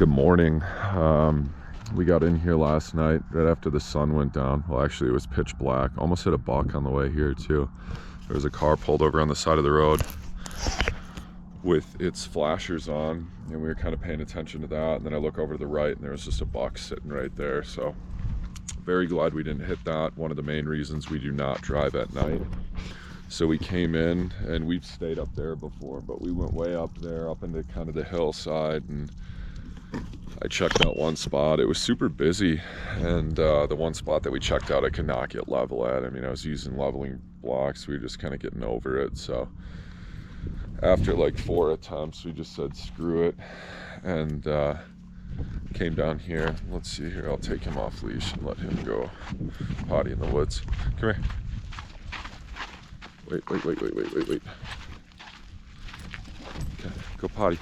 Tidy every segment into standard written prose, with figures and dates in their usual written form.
Good morning. We got in here last night right after the sun went down. Well, actually it was pitch black. Almost hit a buck on the way here too. There was a car pulled over on the side of the road with its flashers on, and we were kind of paying attention to that, and then I look over to the right and there was just a buck sitting right there. So very glad we didn't hit that. One of the main reasons we do not drive at night. So we came in, and we've stayed up there before, but we went way up there, up into kind of the hillside, and I checked out one spot. It was super busy, and the one spot that we checked out I could not get level at. I mean, I was using leveling blocks. We were just kind of getting over it. So after like 4 attempts, we just said screw it, and came down here. Let's see here, I'll take him off leash and let him go potty in the woods. Come here. Wait. Okay, go potty.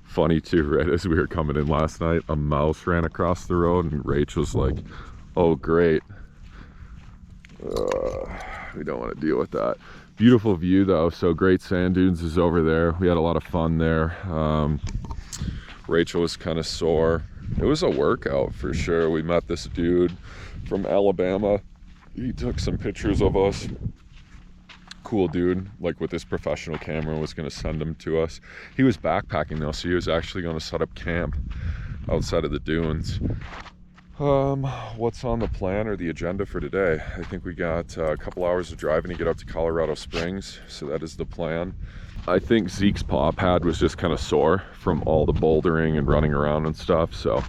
Funny too, right as we were coming in last night, a mouse ran across the road and Rach was like, oh great, we don't want to deal with that. Beautiful view though. So Great Sand Dunes is over there. We had a lot of fun there. Rachel was kind of sore. It was a workout for sure. We met this dude from Alabama. He took some pictures of us. Cool dude, like with his professional camera, was going to send them to us. He was backpacking though, so he was actually going to set up camp outside of the dunes. What's on the plan or the agenda for today? I think we got a couple hours of driving to get up to Colorado Springs, so that is the plan. I think Zeke's paw pad was just kind of sore from all the bouldering and running around and stuff, so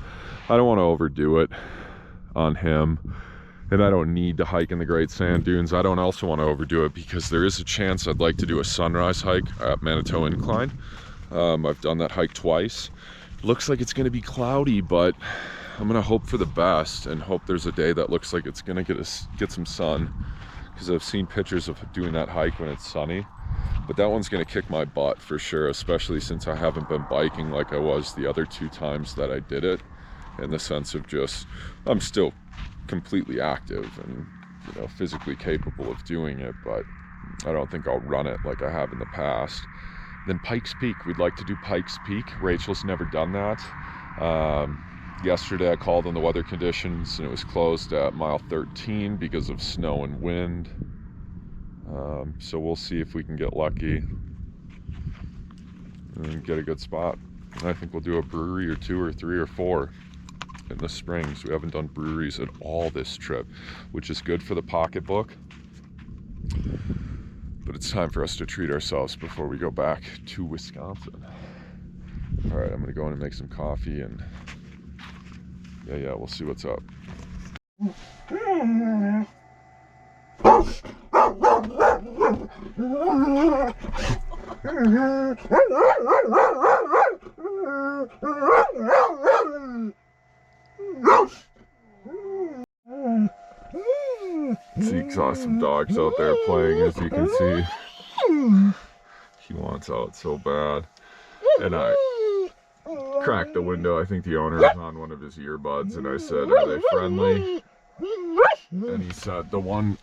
I don't want to overdo it on him. And I don't need to hike in the Great Sand Dunes. I don't also want to overdo it because there is a chance I'd like to do a sunrise hike at Manitou Incline. I've done that hike twice. Looks like it's going to be cloudy, but I'm going to hope for the best and hope there's a day that looks like it's going to get some sun, because I've seen pictures of doing that hike when it's sunny. But that one's going to kick my butt for sure, especially since I haven't been biking like I was the other 2 times that I did it, in the sense of just, I'm still completely active and, you know, physically capable of doing it, but I don't think I'll run it like I have in the past. Then Pikes Peak, we'd like to do Pikes Peak. Rachel's never done that. Yesterday I called on the weather conditions and it was closed at mile 13 because of snow and wind. So we'll see if we can get lucky and get a good spot. And I think we'll do a brewery or 2 or 3 or 4 in the springs. We haven't done breweries at all this trip, which is good for the pocketbook, but it's time for us to treat ourselves before we go back to Wisconsin. All right, I'm gonna go in and make some coffee, and yeah, we'll see what's up. Zeke's awesome dogs out there playing, as you can see. He wants out so bad. And I cracked the window. I think the owner was on one of his earbuds, and I said, are they friendly? And he said the one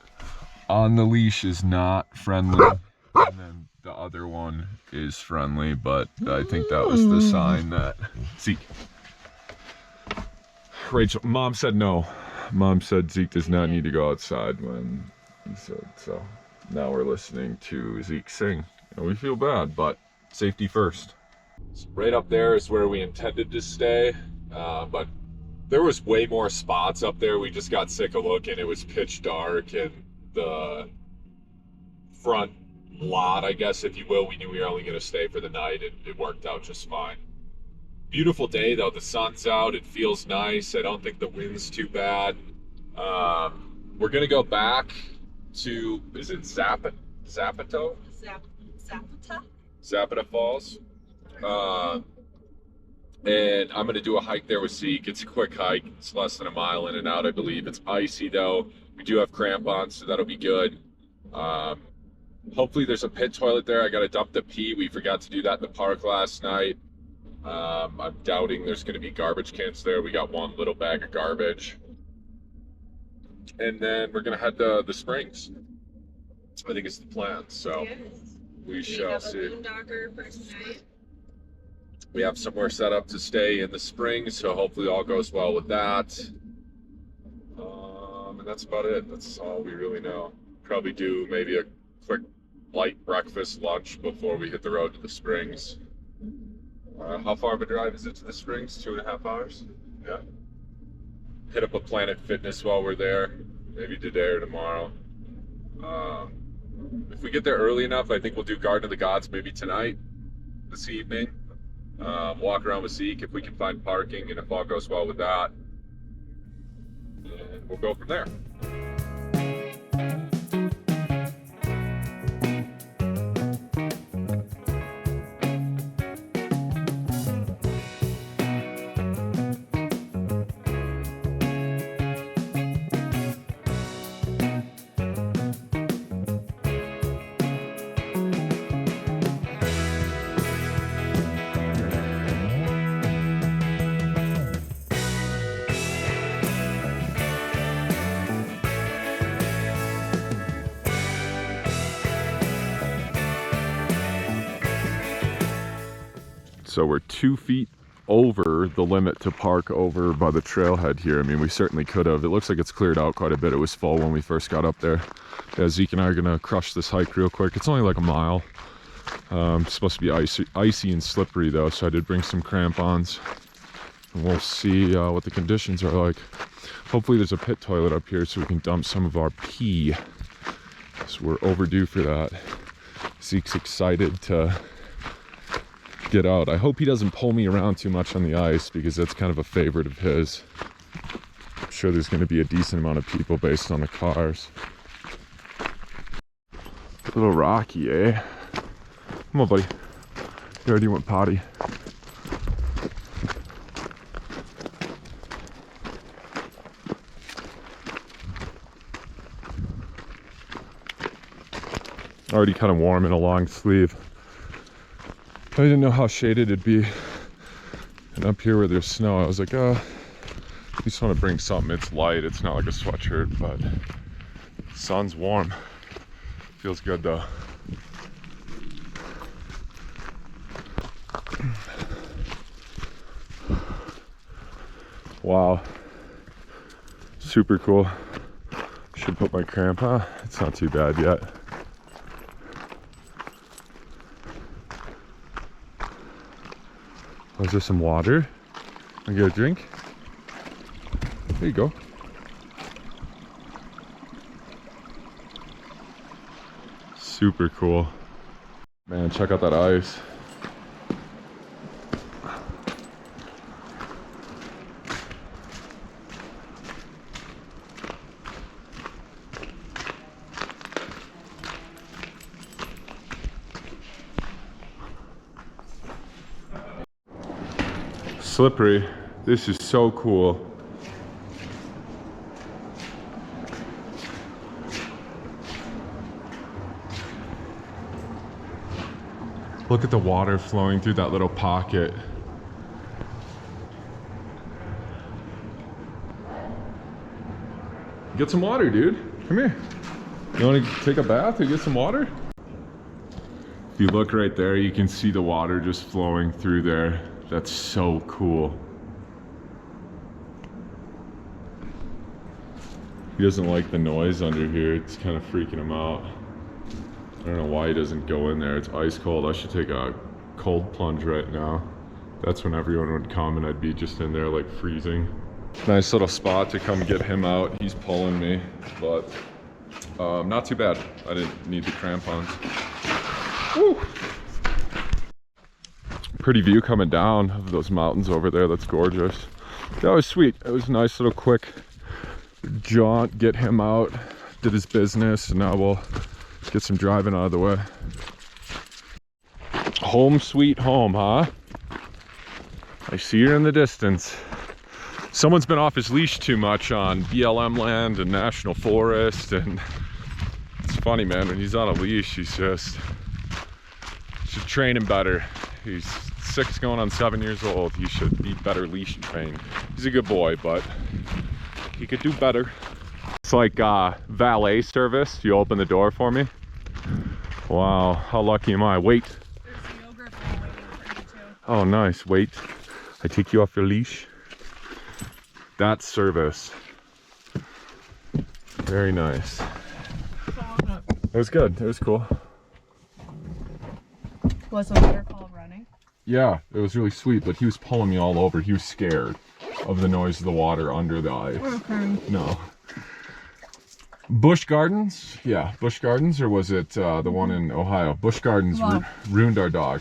on the leash is not friendly, and then the other one is friendly, but I think that was the sign that Zeke. Rachel, mom said no. Mom said Zeke does not need to go outside when he said so. Now we're listening to Zeke sing, and we feel bad, but safety first. So right up there is where we intended to stay, but there was way more spots up there. We just got sick of looking. It was pitch dark, and the front lot, I guess, if you will, we knew we were only going to stay for the night, and it worked out just fine. Beautiful day though. The sun's out. It feels nice. I don't think the wind's too bad. We're gonna go back to, is it Zapata Falls, and I'm gonna do a hike there with Zeke. It's a quick hike. It's less than a mile in and out, I believe. It's icy though. We do have crampons, so that'll be good. Hopefully there's a pit toilet there. I gotta dump the pee. We forgot to do that in the park last night. I'm doubting there's going to be garbage cans there. We got one little bag of garbage. And then we're going to head to the springs. I think it's the plan. So We shall see. We have somewhere set up to stay in the spring, so hopefully all goes well with that. And that's about it. That's all we really know. Probably do maybe a quick light breakfast, lunch before we hit the road to the springs. How far of a drive is it to the springs? 2.5 hours? Yeah. Hit up a Planet Fitness while we're there, maybe today or tomorrow. If we get there early enough, I think we'll do Garden of the Gods maybe tonight, this evening. Walk around with Zeke if we can find parking, and if all goes well with that, and we'll go from there. So we're 2 feet over the limit to park over by the trailhead here. I mean, we certainly could have. It looks like it's cleared out quite a bit. It was full when we first got up there. Yeah, Zeke and I are gonna crush this hike real quick. It's only like a mile. It's supposed to be icy and slippery though, so I did bring some crampons. And we'll see what the conditions are like. Hopefully there's a pit toilet up here so we can dump some of our pee. So we're overdue for that. Zeke's excited to get out. I hope he doesn't pull me around too much on the ice because that's kind of a favorite of his. I'm sure there's going to be a decent amount of people based on the cars. A little rocky, eh? Come on, buddy. You already went potty. Already kind of warm in a long sleeve. I didn't know how shaded it'd be. And up here where there's snow, I was like, oh, I just want to bring something. It's light, it's not like a sweatshirt, but the sun's warm. Feels good though. Wow. Super cool. Should put my crampon. It's not too bad yet. Oh, is there some water? I get a drink? There you go. Super cool. Man, check out that ice. Slippery. This is so cool. Look at the water flowing through that little pocket. Get some water, dude. Come here. You want to take a bath or get some water? If you look right there, you can see the water just flowing through there. That's so cool. He doesn't like the noise under here. It's kind of freaking him out. I don't know why he doesn't go in there. It's ice cold. I should take a cold plunge right now. That's when everyone would come and I'd be just in there like freezing. Nice little spot to come get him out. He's pulling me, but not too bad. I didn't need the crampons. Woo! Pretty view coming down of those mountains over there. That's gorgeous. That was sweet. It was a nice little quick jaunt, get him out, did his business, and now we'll get some driving out of the way. Home sweet home, huh? I see her in the distance. Someone's been off his leash too much on BLM land and national forest, and it's funny, man, when he's on a leash, he's just should train him better. He's 6 going on 7 years old. He should be better leash trained. He's a good boy, but he could do better. It's like valet service. You open the door for me. Wow, how lucky am I? Wait. There's a yogurt bowl waiting for you too. Oh, nice. Wait. I take you off your leash. That's service. Very nice. It was good. It was cool. Was the waterfall running? Yeah, it was really sweet, but he was pulling me all over. He was scared of the noise of the water under the ice. Okay. No. Busch Gardens? Yeah, Busch Gardens, or was it the one in Ohio? Busch Gardens ruined our dog.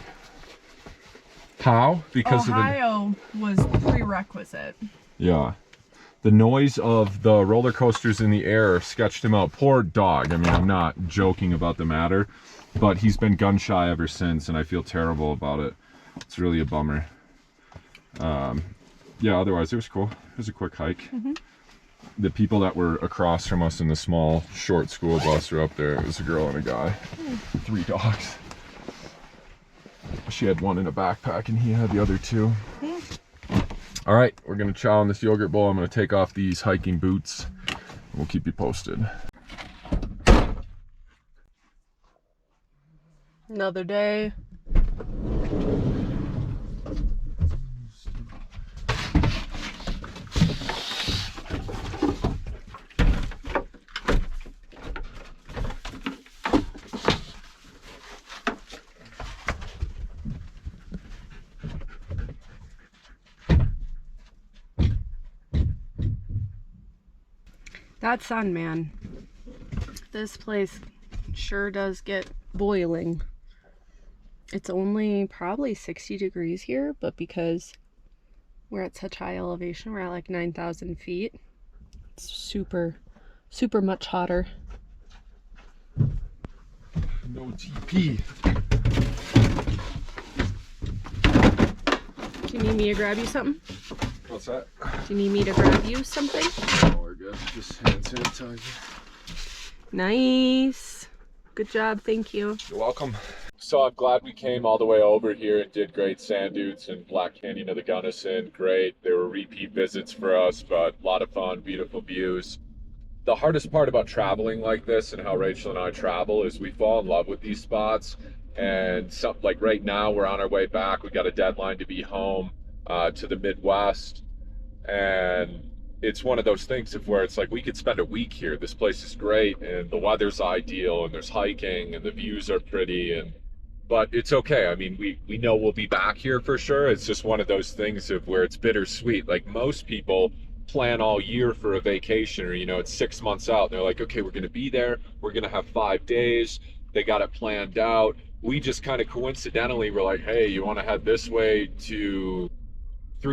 How? Because Ohio was prerequisite. Yeah. The noise of the roller coasters in the air sketched him out. Poor dog. I mean, I'm not joking about the matter, but he's been gun shy ever since, and I feel terrible about it. It's really a bummer. Yeah, otherwise it was cool. It was a quick hike. The people that were across from us in the small, short school bus were up there. It was a girl and a guy. 3 dogs. She had one in a backpack and he had the other 2. All right, we're gonna chow on this yogurt bowl. I'm gonna take off these hiking boots. We'll keep you posted. Another day. That sun, man. This place sure does get boiling. It's only probably 60 degrees here, but because we're at such high elevation, we're at like 9,000 feet. It's super, super much hotter. No TP. Do you need me to grab you something? What's that? Do you need me to grab you something? Oh, we're good. Just hand sanitizer. Nice. Good job, thank you. You're welcome. So I'm glad we came all the way over here and did great sand dunes and Black Canyon of the Gunnison. Great. They were repeat visits for us, but a lot of fun, beautiful views. The hardest part about traveling like this and how Rachel and I travel is we fall in love with these spots. And like right now, we're on our way back. We got a deadline to be home to the Midwest. And it's one of those things of where it's like we could spend a week here. This place is great and the weather's ideal and there's hiking and the views are pretty, but it's okay. I mean, we know we'll be back here for sure. It's just one of those things of where it's bittersweet. Like most people plan all year for a vacation, or it's 6 months out and they're like, okay, we're going to be there, we're going to have 5 days. They got it planned out. We just kind of coincidentally were like, hey, you want to head this way through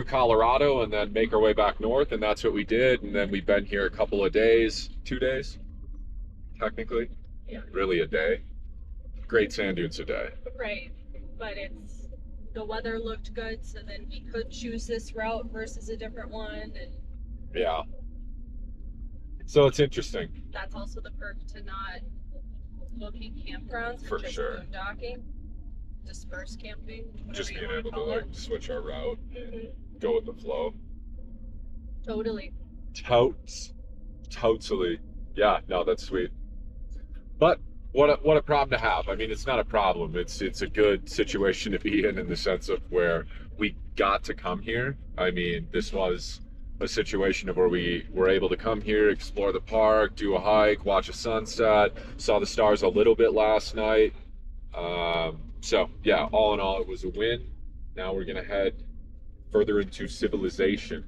Colorado and then make our way back north, and that's what we did. And then we've been here a couple of days, 2 days technically. Yeah. Really a day. Great sand dunes a day. Right, but the weather looked good, so then we could choose this route versus a different one, and yeah, so it's interesting. That's also the perk to not looking campgrounds for and just sure. Boondocking, disperse camping, Just being able to like switch our route and go with the flow. Totally. Totally. Yeah, no, that's sweet. But what a problem to have. I mean, it's not a problem. It's a good situation to be in the sense of where we got to come here. I mean, this was a situation of where we were able to come here, explore the park, do a hike, watch a sunset, saw the stars a little bit last night. So yeah, all in all, it was a win. Now we're gonna head further into civilization,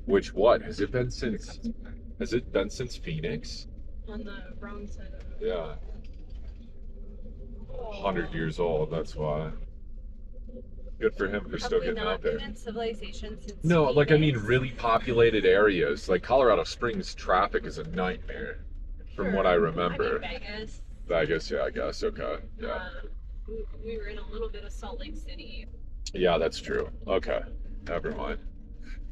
which has it been since Phoenix? On the wrong side of it. Yeah. 100 years old, that's why. Good for him for still getting out there. Have we not been in civilization since No, like I mean Phoenix? really populated areas. Like Colorado Springs traffic is a nightmare from what I remember. I mean, Vegas. Vegas, yeah, I guess. Okay. Yeah. We were in a little bit of Salt Lake City. Yeah, that's true. Okay. Never mind.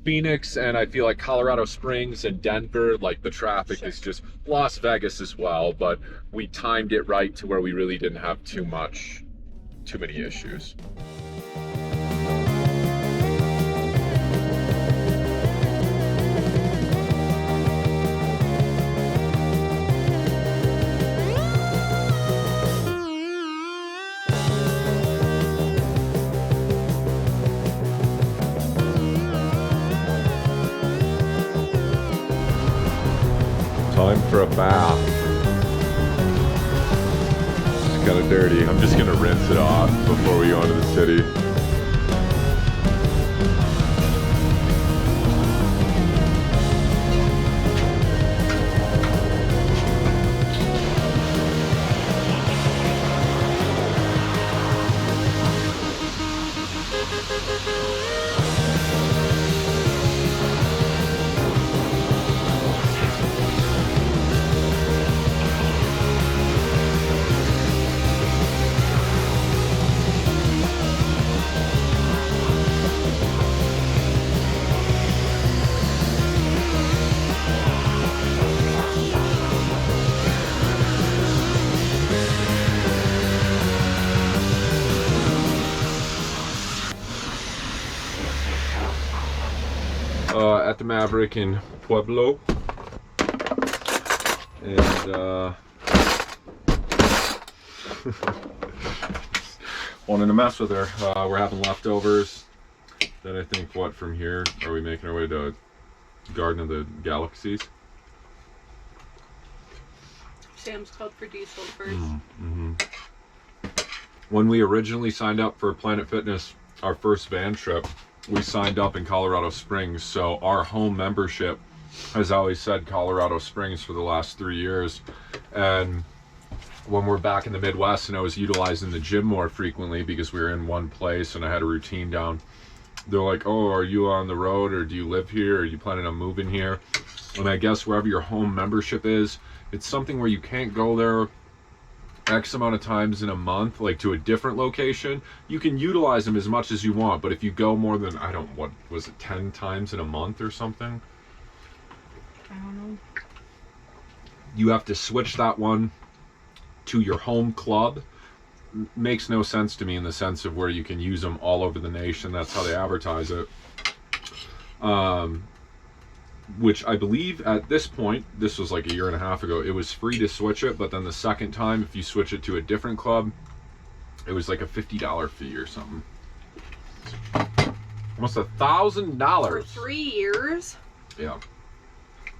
Phoenix and I feel like Colorado Springs and Denver, like the traffic is just Las Vegas as well, but we timed it right to where we really didn't have too many issues. Time for a bath. It's kind of dirty. I'm just gonna rinse it off before we go into the city. At the Maverick in Pueblo, and wanting to mess with her. We're having leftovers. Then I think, what from here are we making our way to Garden of the Galaxies? Sam's Club for diesel first. Mm-hmm. When we originally signed up for Planet Fitness, our first van trip, we signed up in Colorado Springs, so our home membership has always said Colorado Springs for the last 3 years. And when we're back in the Midwest and I was utilizing the gym more frequently because we were in one place and I had a routine down, they're like, oh, are you on the road, or do you live here, or are you planning on moving here? And I guess wherever your home membership is, it's something where you can't go there X amount of times in a month, like to a different location. You can utilize them as much as you want, but if you go more than, I don't, what was it, 10 times in a month or something? I don't know. You have to switch that one to your home club. Makes no sense to me in the sense of where you can use them all over the nation. That's how they advertise it. Which I believe at this point, this was like a year and a half ago, it was free to switch it, but then the second time, if you switch it to a different club, it was like a $50 fee or something. Almost $1,000 for 3 years. Yeah.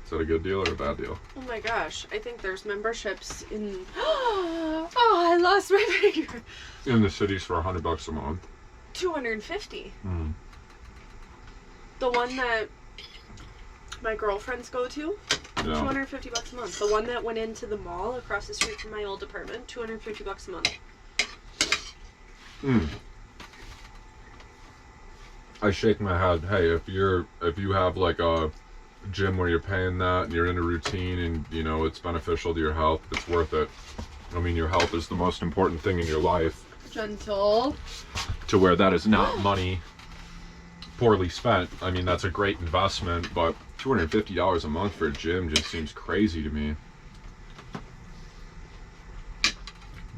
Is that a good deal or a bad deal? Oh my gosh, I think there's memberships in oh, I lost my finger. In the cities for $100 a month. 250. Mm. The one that my girlfriends go to, Yeah. $250 a month. The one that went into the mall across the street from my old apartment, $250 a month. Mm. I shake my head. Hey, if you have like a gym where you're paying that and you're in a routine and you know it's beneficial to your health, it's worth it. I mean, your health is the most important thing in your life. Gentle. To where that is not money poorly spent. I mean, that's a great investment, but $250 a month for a gym just seems crazy to me.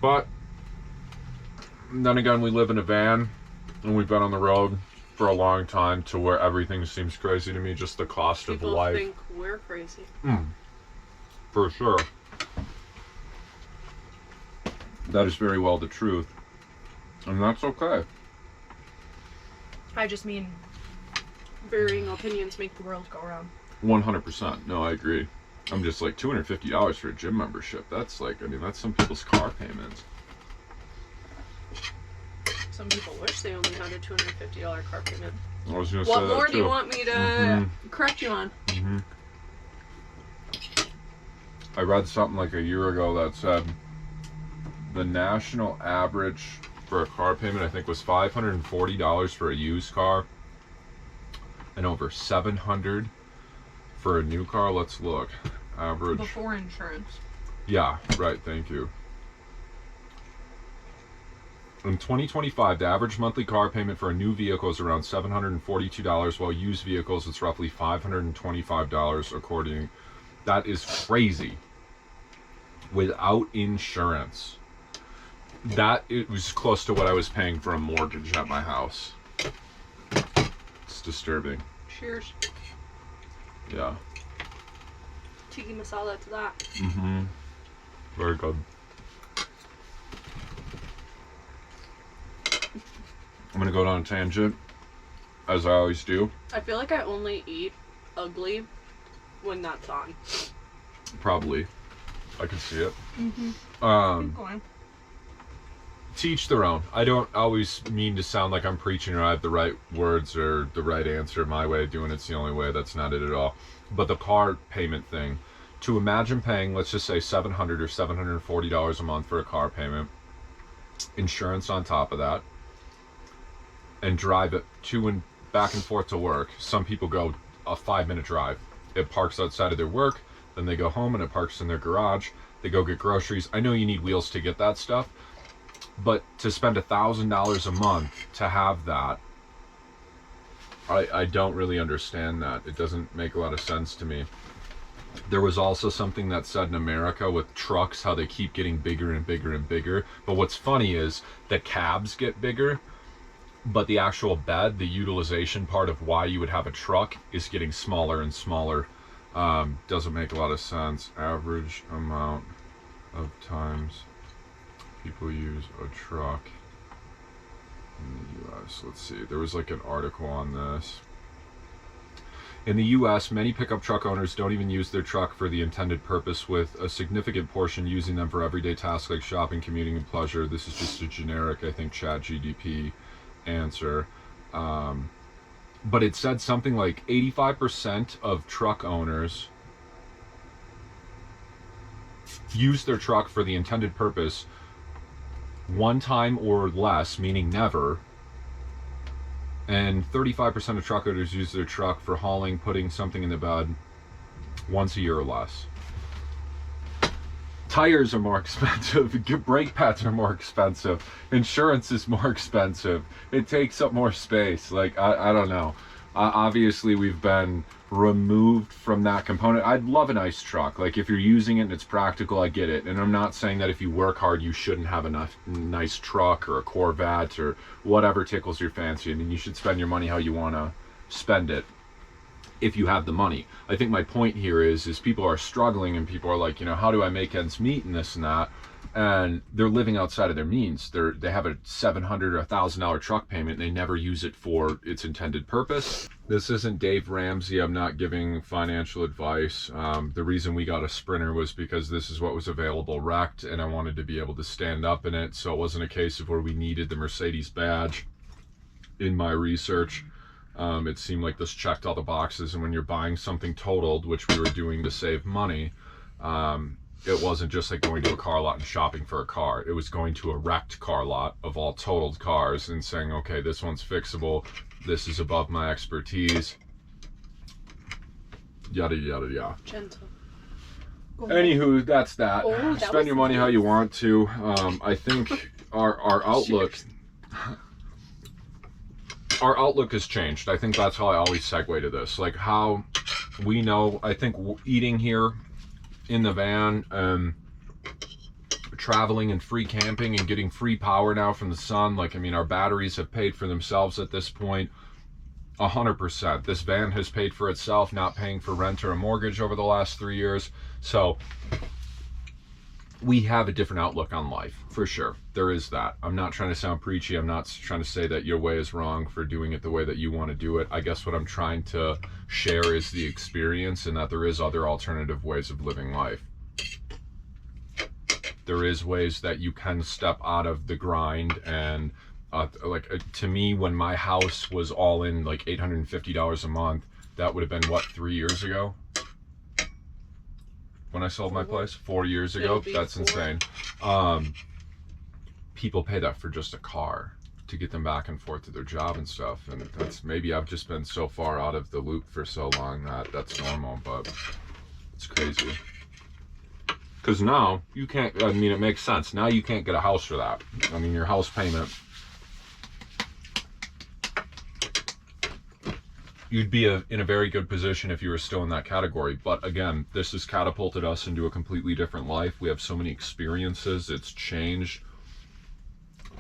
But then again, we live in a van and we've been on the road for a long time to where everything seems crazy to me, just the cost People of life. think we're crazy. For sure. That is very well the truth. And that's okay. I just mean varying opinions make the world go round. 100%. No, I agree. I'm just like, $250 for a gym membership. That's like, I mean, that's some people's car payments. Some people wish they only had a $250 car payment. I was gonna say What that more too. do you want me to correct you on? Mm-hmm. I read something like a year ago that said the national average for a car payment, I think, was $540 for a used car and over $700 for a new car. Let's look. Average. Before insurance. Yeah, right. Thank you. In 2025, the average monthly car payment for a new vehicle is around $742, while used vehicles it's roughly $525 according. That is crazy. Without insurance. That it was close to what I was paying for a mortgage at my house. It's disturbing. Cheers. Yeah. Tiki masala to that. Mm-hmm. Very good. I'm gonna go down a tangent, as I always do. I feel like I only eat ugly when that's on. Probably. I can see it. Mm-hmm. Keep going. Teach their own. I don't always mean to sound like I'm preaching or I have the right words or the right answer. My way of doing it's the only way. That's not it at all. But the car payment thing, to imagine paying, let's just say $700 or $740 a month for a car payment, insurance on top of that, and drive it to and back and forth to work. Some people go a 5-minute drive. It parks outside of their work, then they go home and it parks in their garage. They go get groceries. I know you need wheels to get that stuff, but to spend $1,000 a month to have that, I don't really understand that. It doesn't make a lot of sense to me. There was also something that said in America with trucks, how they keep getting bigger and bigger and bigger. But what's funny is the cabs get bigger, but the actual bed, the utilization part of why you would have a truck, is getting smaller and smaller. Doesn't make a lot of sense. Average amount of times people use a truck in the US. Let's see. There was like an article on this. In the US, many pickup truck owners don't even use their truck for the intended purpose, with a significant portion using them for everyday tasks like shopping, commuting, and pleasure. This is just a generic, I think, ChatGPT answer. But it said something like 85% of truck owners use their truck for the intended purpose one time or less, meaning never, and 35% of truck owners use their truck for hauling, putting something in the bed once a year or less. Tires are more expensive, brake pads are more expensive, insurance is more expensive, it takes up more space. Like, I don't know. Obviously, we've been removed from that component. I'd love a nice truck. Like, if you're using it and it's practical, I get it. And I'm not saying that if you work hard, you shouldn't have a nice truck or a Corvette or whatever tickles your fancy. I mean, you should spend your money how you want to spend it if you have the money. I think my point here is people are struggling and people are like, you know, how do I make ends meet and this and that? And they're living outside of their means. They have a $700 or $1,000 truck payment and they never use it for its intended purpose. This isn't Dave Ramsey. I'm not giving financial advice. The reason we got a Sprinter was because this is what was available wrecked, and I wanted to be able to stand up in it. So it wasn't a case of where we needed the Mercedes badge. In my research, it seemed like this checked all the boxes. And when you're buying something totaled, which we were doing to save money, it wasn't just like going to a car lot and shopping for a car. It was going to a wrecked car lot of all totaled cars and saying, okay, this one's fixable, this is above my expertise, yada yada yada. Gentle. Anywho, that's that. Spend your money how you want to. I think our outlook our outlook has changed. I think that's how I always segue to this. Like, how we know, I think eating here in the van, traveling and free camping and getting free power now from the sun. Like, I mean, our batteries have paid for themselves at this point 100%. This van has paid for itself, not paying for rent or a mortgage over the last 3 years. So we have a different outlook on life, for sure. There is that. I'm not trying to sound preachy. I'm not trying to say that your way is wrong for doing it the way that you want to do it. I guess what I'm trying to share is the experience, and that there is other alternative ways of living life. There is ways that you can step out of the grind. And to me, when my house was all in like $850 a month, that would have been what, 3 years ago? When I sold my place 4 years ago. That's insane. People pay that for just a car to get them back and forth to their job and stuff. And that's, maybe I've just been so far out of the loop for so long that that's normal, but it's crazy. Because now you can't, I mean, it makes sense. Now you can't get a house for that. I mean, your house payment, you'd be in a very good position if you were still in that category. But again, this has catapulted us into a completely different life. We have so many experiences. It's changed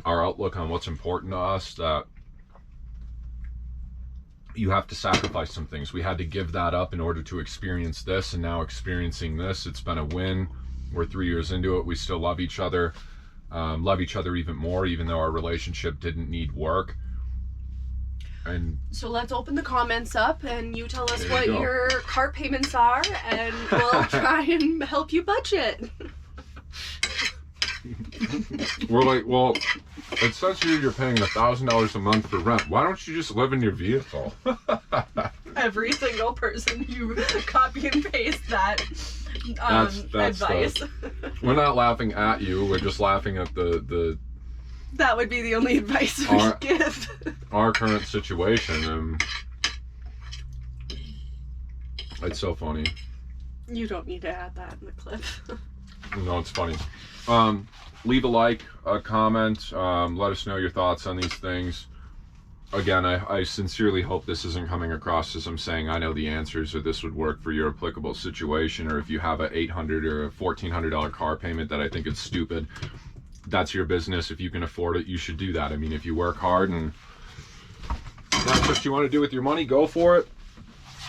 our outlook on what's important to us, that you have to sacrifice some things. We had to give that up in order to experience this, and now experiencing this, it's been a win. We're 3 years into it. We still love each other even more, even though our relationship didn't need work. And so let's open the comments up and you tell us what go. your car payments are and we'll try and help you budget. we're like, well, it says here you're paying $1,000 a month for rent. Why don't you just live in your vehicle? Every single person you copy and paste that That's advice. We're not laughing at you. We're just laughing at the That would be the only advice we should give. Our current situation. It's so funny. You don't need to add that in the clip. No, it's funny. Leave a like, a comment. Let us know your thoughts on these things. Again, I sincerely hope this isn't coming across as I'm saying I know the answers or this would work for your applicable situation, or if you have a $800 or a $1,400 car payment that I think is stupid. That's your business. If you can afford it, you should do that. I mean, if you work hard and that's what you want to do with your money, go for it.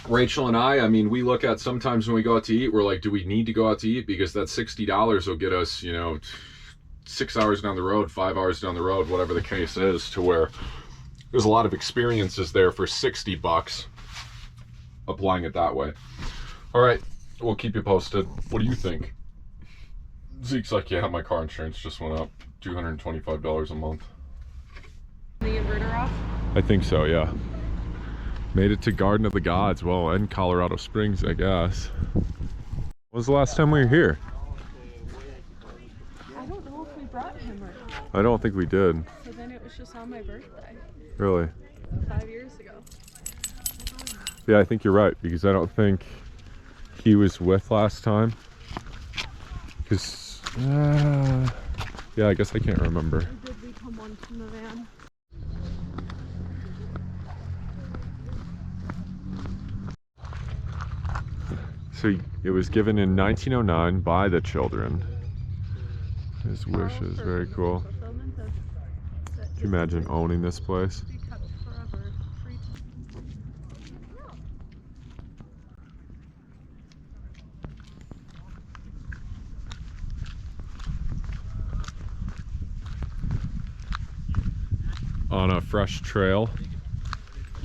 Rachel and I mean, we look at sometimes when we go out to eat, we're like, do we need to go out to eat? Because that $60 will get us, 6 hours down the road, 5 hours down the road, whatever the case is, to where there's a lot of experiences there for $60, applying it that way. All right, we'll keep you posted. What do you think? Zeke's like, yeah, my car insurance just went up $225 a month. The inverter off? I think so, yeah. Made it to Garden of the Gods, well, and Colorado Springs, I guess. When was the last time we were here? I don't know if we brought him or not. I don't think we did. So then it was just on my birthday. Really? 5 years ago. Yeah, I think you're right, because I don't think he was with last time. Because, yeah, I guess I can't remember. Or did we come once in the van? So it was given in 1909 by the children. His wishes, very cool. Can you imagine owning this place? On a fresh trail.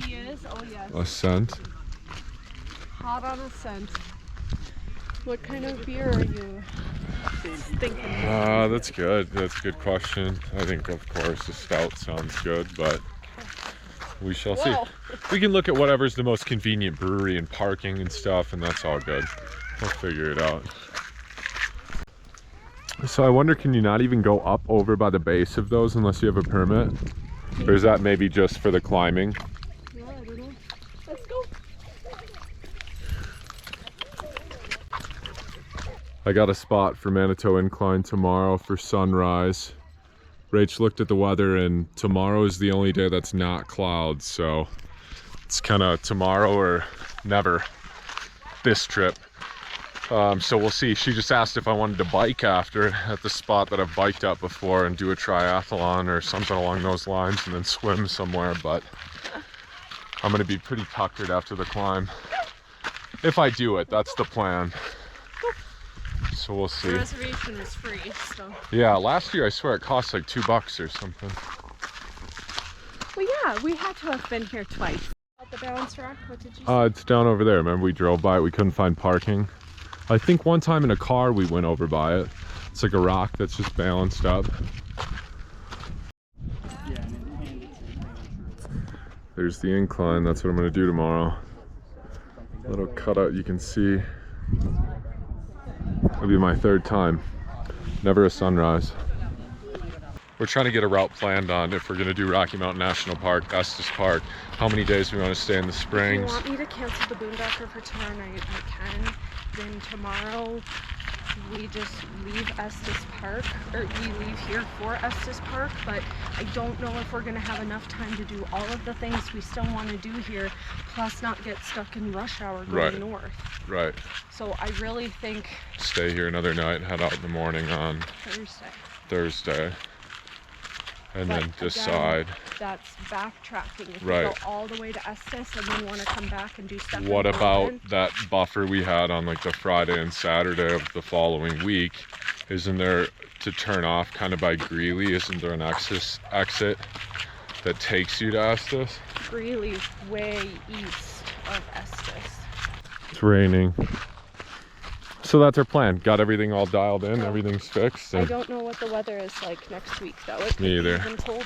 He is? Oh yes. Ascent. Hot on ascent. What kind of beer are you thinking? That's good. That's a good question. I think, of course, the stout sounds good, but we shall see. We can look at whatever's the most convenient brewery and parking and stuff, and that's all good. We'll figure it out. So I wonder, can you not even go up over by the base of those unless you have a permit? Or is that maybe just for the climbing? Yeah, I don't know. Let's go. I got a spot for Manitou Incline tomorrow for sunrise. Rach looked at the weather and tomorrow is the only day that's not clouds, so it's kind of tomorrow or never this trip. So we'll see. She just asked if I wanted to bike after at the spot that I've biked up before and do a triathlon or something along those lines and then swim somewhere, but I'm gonna be pretty tuckered after the climb. If I do it, that's the plan. So we'll see. The reservation is free, so. Yeah, last year I swear it cost like $2 or something. Well, yeah, we had to have been here twice. At the balance rack, what did you say? It's down over there. Remember we drove by it, we couldn't find parking. I think one time in a car we went over by it. It's like a rock that's just balanced up. There's the incline, that's what I'm gonna do tomorrow. Little cutout you can see. It'll be my third time. Never a sunrise. We're trying to get a route planned on if we're gonna do Rocky Mountain National Park, Estes Park, how many days we want to stay in the springs. If you want me to cancel the boondocker for tomorrow night, I can. Then tomorrow we just leave Estes Park, or we leave here for Estes Park, but I don't know if we're gonna have enough time to do all of the things we still want to do here, plus not get stuck in rush hour going north. Right. So I really think Stay here another night, head out in the morning on Thursday. And but then decide. Again, that's backtracking. If Right. we go all the way to Estes and then want to come back and do stuff. What about that buffer we had on like the Friday and Saturday of the following week? Isn't there, to turn off kind of by Greeley, isn't there an exit that takes you to Estes. Greeley's way east of Estes. It's raining. So that's our plan. Got everything all dialed in, everything's fixed. I And don't know what the weather is like next week though. It could Me be either. even colder.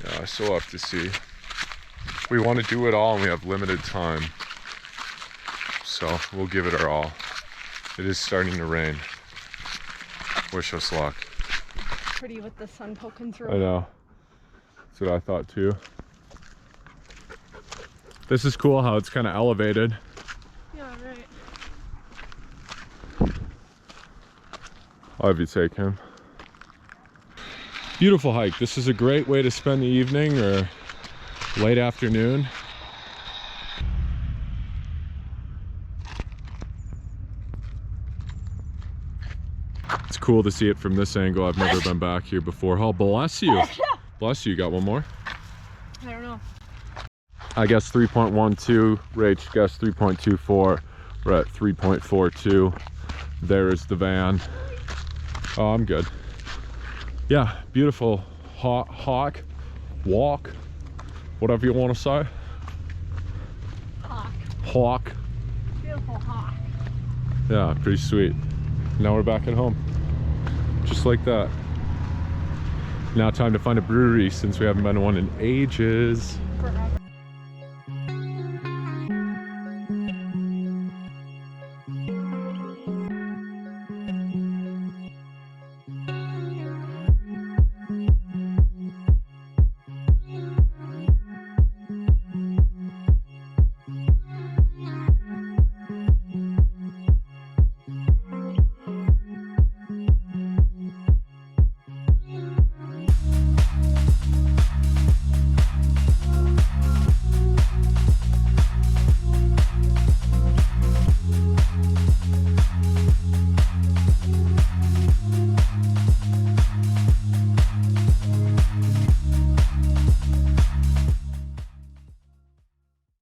yeah, I still have to see. We want to do it all and we have limited time. So we'll give it our all. It is starting to rain. Wish us luck. Pretty with the sun poking through. I know. That's what I thought too. This is cool how it's kind of elevated. Yeah, right. I'll have you take him. Beautiful hike. This is a great way to spend the evening or late afternoon. It's cool to see it from this angle. I've never been back here before. Oh, bless you. Bless you. Got one more? I don't know. I guess 3.12. Rach guessed 3.24. We're at 3.42. There is the van. Oh, I'm good. Yeah, beautiful hike, walk, whatever you want to say. Hawk. Beautiful hawk. Yeah, pretty sweet. Now we're back at home. Just like that. Now time to find a brewery since we haven't been to one in ages. Forever.